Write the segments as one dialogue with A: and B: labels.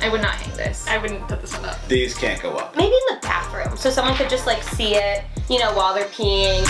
A: I would not hang this. I wouldn't put this one up.
B: These can't go up.
C: Maybe in the bathroom, so someone could just like see it, you know, while they're peeing.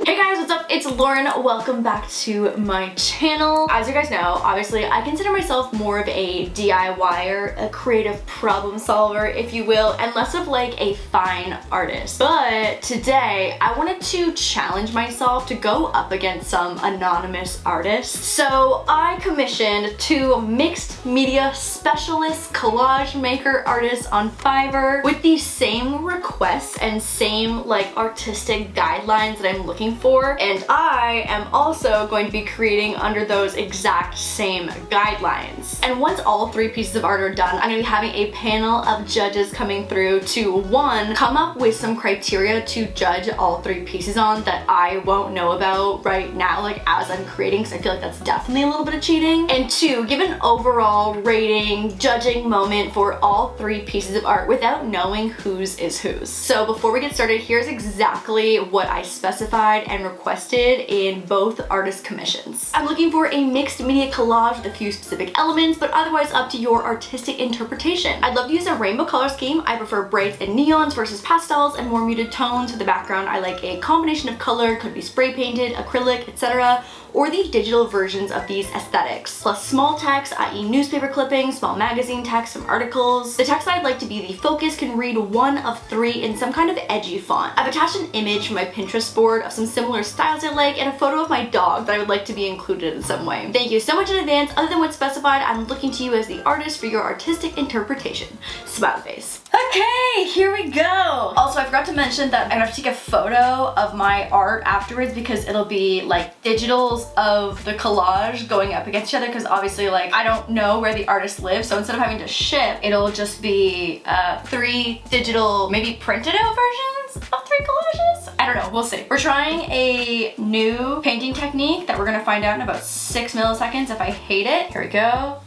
A: Hey guys, what's up? It's Lauren. Welcome back to my channel. As you guys know, obviously I consider myself more of a DIYer, a creative problem solver, if you will, and less of like a fine artist. But today I wanted to challenge myself to go up against some anonymous artists. So I commissioned 2 mixed media specialist collage maker artists on Fiverr with the same requests and same like artistic guidelines that I'm looking for, and I am also going to be creating under those exact same guidelines. And once all 3 pieces of art are done, I'm going to be having a panel of judges coming through to 1, come up with some criteria to judge all 3 pieces on that I won't know about right now, like as I'm creating, because I feel like that's definitely a little bit of cheating, and 2, give an overall rating, judging moment for all 3 pieces of art without knowing whose is whose. So before we get started, here's exactly what I specified and requested in both artist commissions. I'm looking for a mixed media collage with a few specific elements, but otherwise up to your artistic interpretation. I'd love to use a rainbow color scheme. I prefer brights and neons versus pastels and more muted tones. For the background, I like a combination of color, could be spray painted, acrylic, etc., or the digital versions of these aesthetics, plus small text, i.e. newspaper clippings, small magazine text, some articles. The text I'd like to be the focus can read 1 of 3 in some kind of edgy font. I've attached an image from my Pinterest board of some similar styles I like and a photo of my dog that I would like to be included in some way. Thank you so much in advance. Other than what's specified, I'm looking to you as the artist for your artistic interpretation. Smile face. Okay, here we go. Also, I forgot to mention that I'm gonna have to take a photo of my art afterwards because it'll be like digitals of the collage going up against each other, because obviously like I don't know where the artist lives, so instead of having to ship, it'll just be 3 digital, maybe printed out versions of 3 collages? I don't know, we'll see. We're trying a new painting technique that we're gonna find out in about 6 milliseconds if I hate it. Here we go.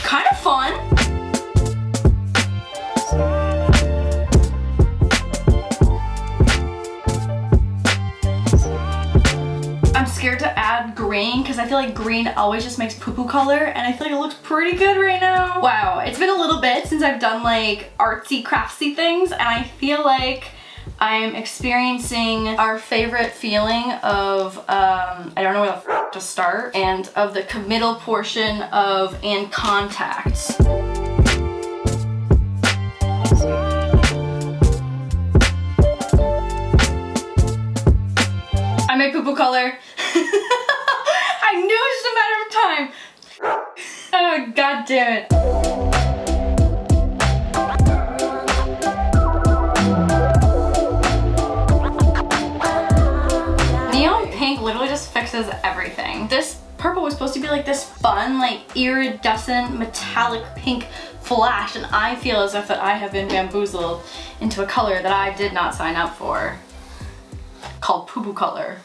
A: Kind of fun. I'm scared to add green because I feel like green always just makes poo-poo color, and I feel like it looks pretty good right now. Wow, it's been a little bit since I've done like artsy craftsy things, and I feel like I'm experiencing our favorite feeling of, I don't know where the f to start, and of the committal portion of and contact. I made poo-poo color. I knew it was just a matter of time. Oh, god damn it. Literally just fixes everything. This purple was supposed to be like this fun, like iridescent metallic pink flash, and I feel as if that I have been bamboozled into a color that I did not sign up for, called poo-poo color.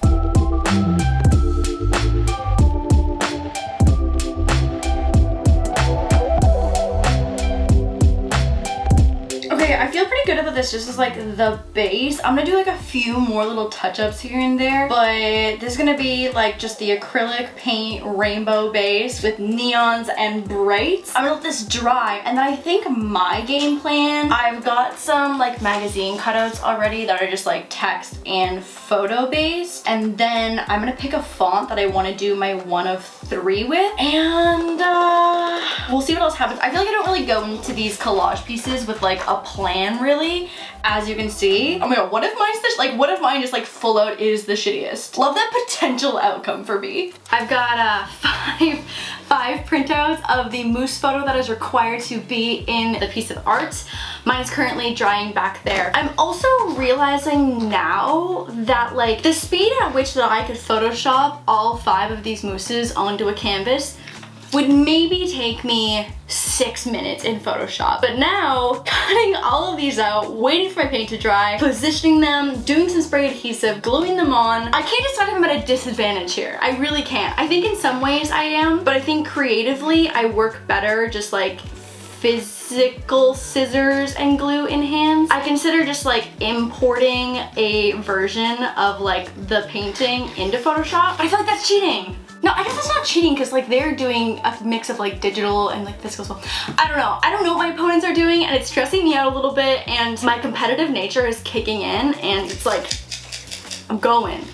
A: Okay, I feel pretty good about this just as like the base. I'm gonna do like a few more little touch-ups here and there, but this is gonna be like just the acrylic paint rainbow base with neons and brights. I'm gonna let this dry, and then I think my game plan, I've got some like magazine cutouts already that are just like text and photo based, and then I'm gonna pick a font that I want to do my 1 of 3 with, and we'll see what else happens. I feel like I don't really go into these collage pieces with like a plan really, as you can see. Oh my god, what if mine's this, like what if mine just like full out is the shittiest? Love that potential outcome for me. I've got 5 printouts of the moose photo that is required to be in the piece of art. Mine is currently drying back there. I'm also realizing now that like the speed at which that I could Photoshop all 5 of these mooses onto a canvas would maybe take me 6 minutes in Photoshop. But now, cutting all of these out, waiting for my paint to dry, positioning them, doing some spray adhesive, gluing them on, I can't decide if I'm at a disadvantage here. I really can't. I think in some ways I am, but I think creatively I work better just like physical scissors and glue in hands. I consider just like importing a version of like the painting into Photoshop. I feel like that's cheating. No, I guess that's not cheating because like they're doing a mix of like digital and like physical stuff. I don't know. I don't know what my opponents are doing and it's stressing me out a little bit, and my competitive nature is kicking in, and it's like, I'm going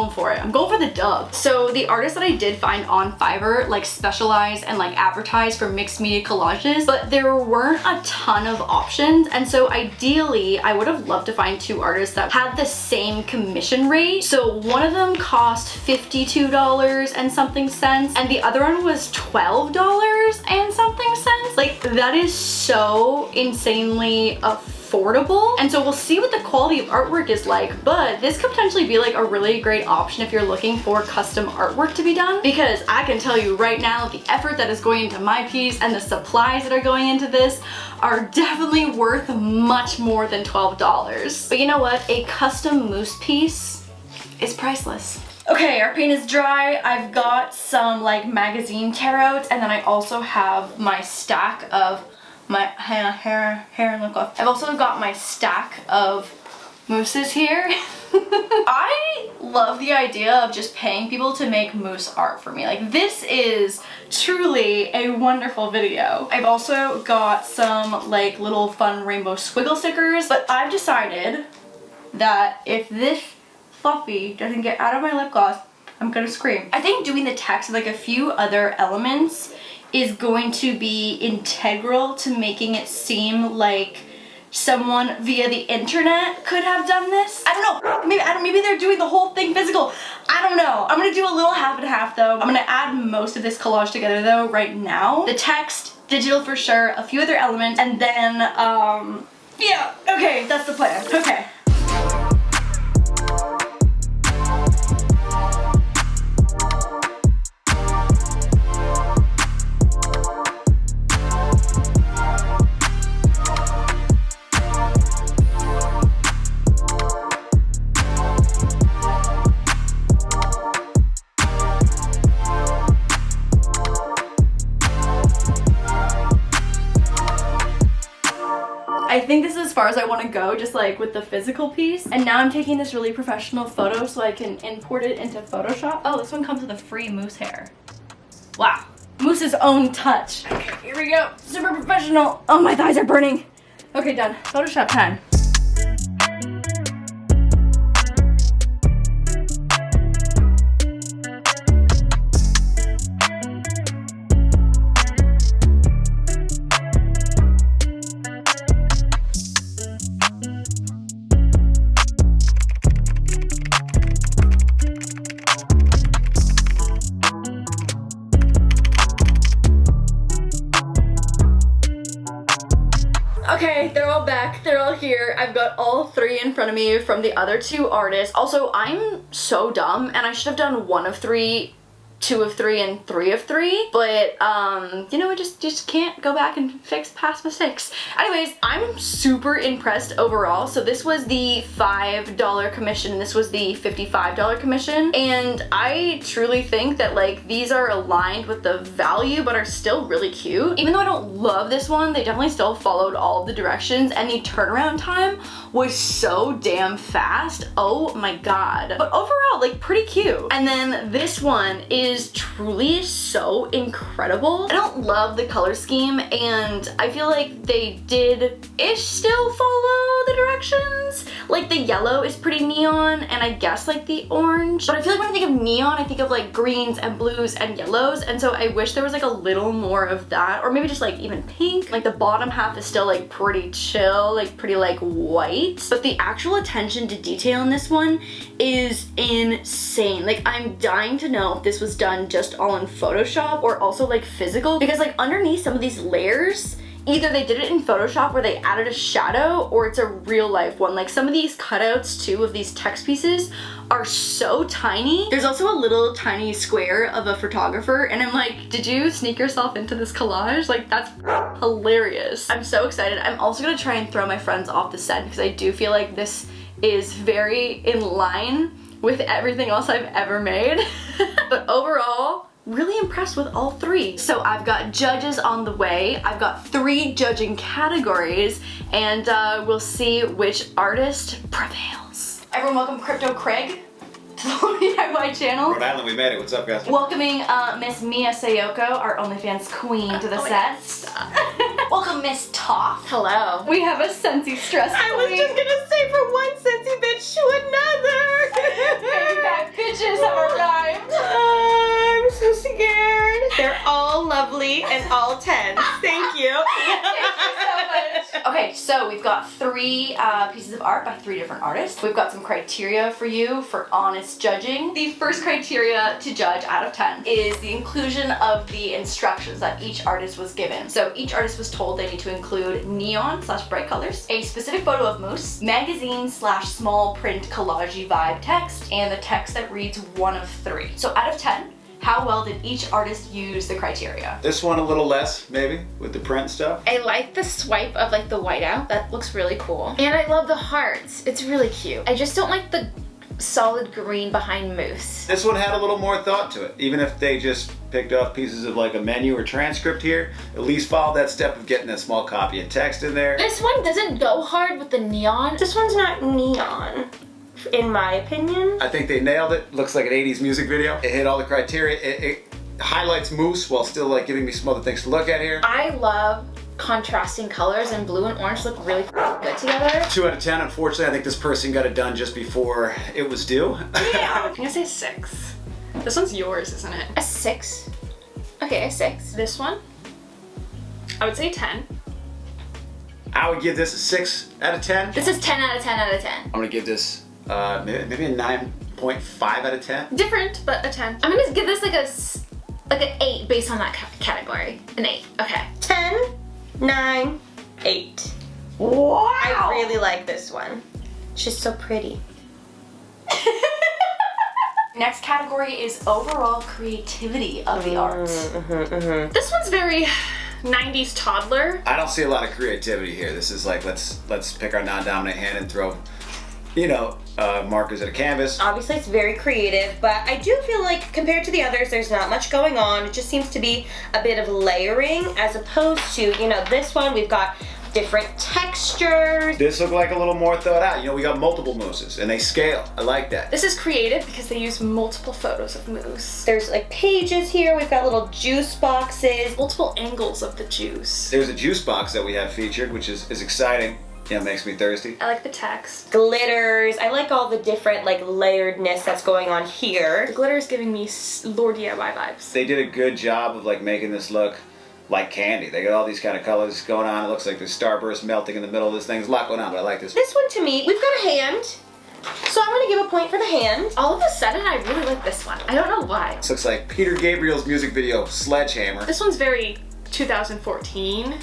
A: for it. I'm going for the dub. So the artists that I did find on Fiverr like specialize and like advertise for mixed media collages, but there weren't a ton of options. And so ideally, I would have loved to find 2 artists that had the same commission rate. So one of them cost $52 and something cents, and the other one was $12 and something cents. Like that is so insanely affordable. And so we'll see what the quality of artwork is like, but this could potentially be like a really great option if you're looking for custom artwork to be done, because I can tell you right now the effort that is going into my piece and the supplies that are going into this are definitely worth much more than $12. But you know what? A custom moose piece is priceless. Okay, our paint is dry. I've got some like magazine tearouts, and then I also have my stack of my hair and lip gloss. I've also got my stack of mooses here. I love the idea of just paying people to make moose art for me. Like this is truly a wonderful video. I've also got some like little fun rainbow squiggle stickers, but I've decided that if this fluffy doesn't get out of my lip gloss, I'm gonna scream. I think doing the text with like a few other elements is going to be integral to making it seem like someone via the internet could have done this. I don't know. Maybe they're doing the whole thing physical. I don't know. I'm gonna do a little half and half though. I'm gonna add most of this collage together though right now. The text, digital for sure, a few other elements, and then yeah, okay, that's the plan. Okay. I think this is as far as I want to go, just like with the physical piece. And now I'm taking this really professional photo so I can import it into Photoshop. Oh, this one comes with a free moose hair. Wow. Moose's own touch. Okay, here we go. Super professional. Oh, my thighs are burning. Okay, done. Photoshop time. Okay, they're all back, they're all here. I've got all 3 in front of me from the other 2 artists. Also, I'm so dumb and I should have done 1 of 3, 2 of 3, and 3 of 3, but you know, I just can't go back and fix past mistakes. Anyways, I'm super impressed overall. So this was the $5 commission and this was the $55 commission, and I truly think that like these are aligned with the value but are still really cute. Even though I don't love this one, they definitely still followed all of the directions, and the turnaround time was so damn fast. Oh my god. But overall, like pretty cute. And then this one is truly so incredible. I don't love the color scheme, and I feel like they did-ish still follow the directions. Like the yellow is pretty neon, and I guess like the orange. But I feel like when I think of neon, I think of like greens and blues and yellows, and so I wish there was like a little more of that, or maybe just like even pink. Like the bottom half is still like pretty chill, like pretty like white, but the actual attention to detail in this one is insane. Like I'm dying to know if this was done just all in Photoshop or also like physical, because like underneath some of these layers, either they did it in Photoshop where they added a shadow, or it's a real life one. Like some of these cutouts too of these text pieces are so tiny. There's also a little tiny square of a photographer, and I'm like, did you sneak yourself into this collage? Like that's hilarious. I'm so excited. I'm also gonna try and throw my friends off the set because I do feel like this is very in line with everything else I've ever made. But overall, really impressed with all three. So I've got judges on the way. I've got 3 judging categories, and we'll see which artist prevails. Everyone welcome Crypto Craig to the laurDIY channel.
B: Rhode Island, we made it. What's up, guys?
A: Welcoming Miss Mia Sayoko, our OnlyFans queen, to the set. Welcome Miss Toff.
C: Hello.
A: We have a Scentsy Stress queen.
C: I was just gonna say from one Scentsy bitch to another.
A: Baby back bitches have arrived.
C: I'm so scared. They're all lovely and all 10. Thank you.
A: Thank you so much. Okay, so we've got 3 pieces of art by 3 different artists. We've got some criteria for you for honest judging. The first criteria to judge out of 10 is the inclusion of the instructions that each artist was given. So each artist was told they need to include neon/bright colors, a specific photo of moose, magazine/small print collage vibe text, and the text that reads 1 of 3. So out of 10, how well did each artist use the criteria?
B: This one a little less, maybe, with the print stuff.
D: I like the swipe of like the whiteout. That looks really cool. And I love the hearts. It's really cute. I just don't like the solid green behind moose.
B: This one had a little more thought to it. Even if they just picked off pieces of like a menu or transcript here, at least follow that step of getting a small copy of text in there.
D: This one doesn't go hard with the neon.
C: This one's not neon, in my opinion.
B: I think they nailed it. Looks like an 80s music video. It hit all the criteria. It highlights moose while still like giving me some other things to look at here.
D: I love contrasting colors, and blue and orange look really good together.
B: 2 out of 10. Unfortunately, I think this person got it done just before it was due.
E: Yeah, I'm gonna say 6. This one's yours, isn't it?
D: A 6. Okay, a 6.
E: This one, I would say 10.
B: I would give this a 6 out of 10.
D: This is 10 out of 10 out of 10.
B: I'm gonna give this maybe a 9.5 out of 10.
E: Different, but a 10.
D: I'm gonna give this like an 8 based on that category. An 8. Okay.
C: 10, 9, 8.
A: Wow!
C: I really like this one. She's so pretty.
A: Next category is overall creativity of the art.
E: This one's very 90s toddler.
B: I don't see a lot of creativity here. This is like, let's pick our non-dominant hand and throw, you know, markers at a canvas.
C: Obviously it's very creative, but I do feel like compared to the others, there's not much going on. It just seems to be a bit of layering as opposed to, you know, this one we've got different textures.
B: This looked like a little more thought out. You know, we got multiple mooses and they scale. I like that.
E: This is creative because they use multiple photos of moose.
C: There's like pages here. We've got little juice boxes.
E: Multiple angles of the juice.
B: There's a juice box that we have featured, which is exciting. Yeah, it makes me thirsty.
E: I like the text.
C: Glitters. I like all the different like layeredness that's going on here.
E: The glitter is giving me laurDIY vibes.
B: They did a good job of like making this look like candy. They got all these kind of colors going on. It looks like there's starburst melting in the middle of this thing. There's a lot going on, but I like this.
C: This one to me, we've got a hand. So I'm gonna give a point for the hand.
D: All of a sudden, I really like this one. I don't know why.
B: This looks like Peter Gabriel's music video, Sledgehammer.
E: This one's very 2014,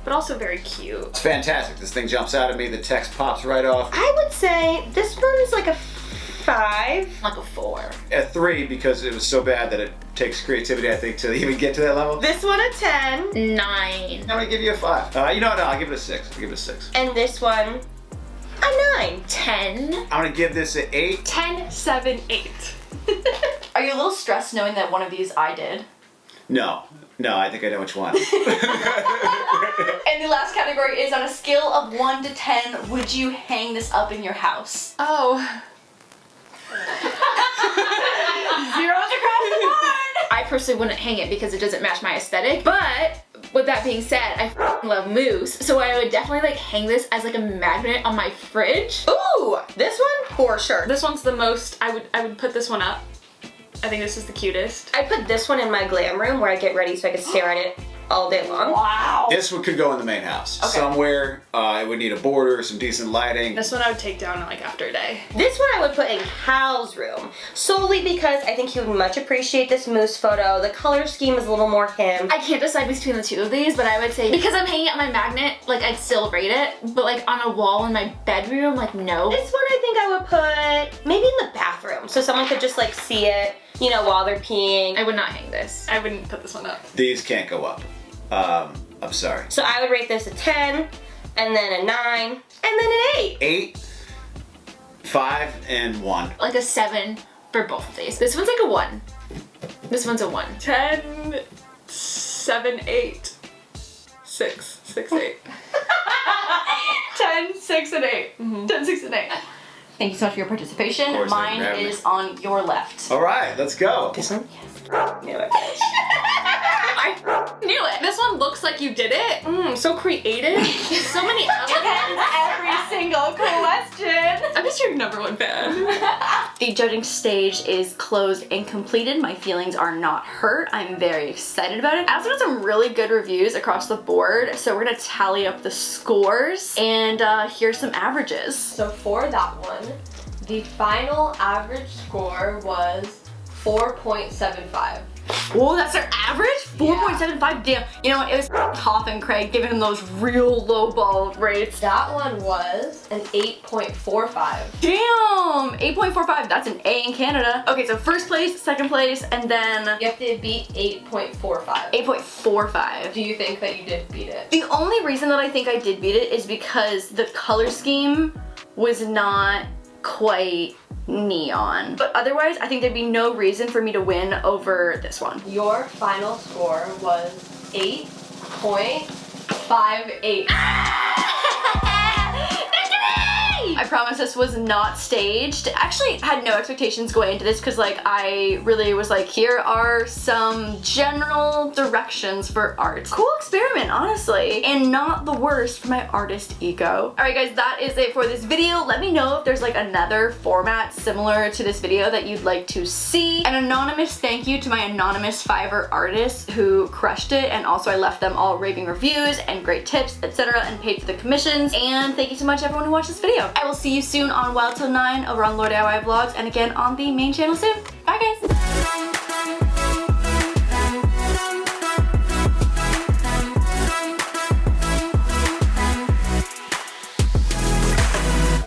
E: but also very cute.
B: It's fantastic. This thing jumps out at me. The text pops right off.
C: I would say this one's like a 5.
D: Like a 4.
B: A 3 because it was so bad that it takes creativity, I think, to even get to that level.
C: This one a 10.
D: 9.
B: I'm gonna give you a 5. You know what? No, I'll give it a 6. I'll give it a 6.
C: And this one a 9.
D: 10.
B: I'm gonna give this an 8.
E: 10, 7, 8.
A: Are you a little stressed knowing that one of these I did?
B: No, I think I know which one.
A: And the last category is on a scale of 1 to 10, would you hang this up in your house?
E: Oh.
A: Zeros across the board!
D: I personally wouldn't hang it because it doesn't match my aesthetic, but with that being said, I f***ing love moose, so I would definitely like hang this as like a magnet on my fridge.
C: Ooh, this one for sure.
E: This one's the most, I would put this one up. I think this is the cutest.
C: I put this one in my glam room where I get ready so I can stare at it all day long.
A: Wow!
B: This one could go in the main house.
A: Okay.
B: Somewhere, it would need a border, some decent lighting.
E: This one I would take down like after a day.
C: This one I would put in Cal's room, solely because I think he would much appreciate this moose photo. The color scheme is a little more him.
D: I can't decide between the two of these, but I would say because I'm hanging up my magnet, like I'd still rate it, but like on a wall in my bedroom, like no.
C: This one I think I would put maybe in the bathroom so someone could just like see it, you know, while they're peeing.
D: I would not hang this.
E: I wouldn't put this one up.
B: These can't go up. I'm sorry.
C: So I would rate this a 10, and then a 9, and then an 8.
B: 8, 5, and 1.
D: Like a 7 for both of these. This one's like a 1. This one's a 1.
E: 10, 7, 8. 6, 6, 8. 10, 6, and 8. 10, 6, and 8.
A: Thank you so much for your participation.
B: Of course,
A: Mine
B: thank you.
A: is on your left.
B: All right, let's go.
C: This one?
E: Knew it. I knew it. This one looks like you did it. So creative. So many elements.
A: Every single question.
E: I'm just your #1 fan.
A: The judging stage is closed and completed. My feelings are not hurt. I'm very excited about it. I also got some really good reviews across the board, so we're gonna tally up the scores and here's some averages.
F: So for that one, the final average score was 4.75.
A: Whoa, that's their average? 4.75? Damn. You know what? It was Hoff and Craig giving them those real low ball rates.
F: That one was an 8.45.
A: Damn! 8.45. That's an A in Canada. Okay, so first place, second place, and then
F: You have to beat 8.45.
A: 8.45.
F: Do you think that you did beat it?
A: The only reason that I think I did beat it is because the color scheme was not quite neon. But otherwise, I think there'd be no reason for me to win over this one.
F: Your final score was 8.58.
A: I promise this was not staged. Actually, had no expectations going into this because like I really was like, here are some general directions for art. Cool experiment, honestly, and not the worst for my artist ego. All right, guys, that is it for this video. Let me know if there's like another format similar to this video that you'd like to see. An anonymous thank you to my anonymous Fiverr artists who crushed it, and also I left them all raving reviews and great tips, etc., and paid for the commissions. And thank you so much everyone who watched this video. I will see you soon on Wild Till 9 over on laurDIY Vlogs, and again on the main channel soon. Bye guys!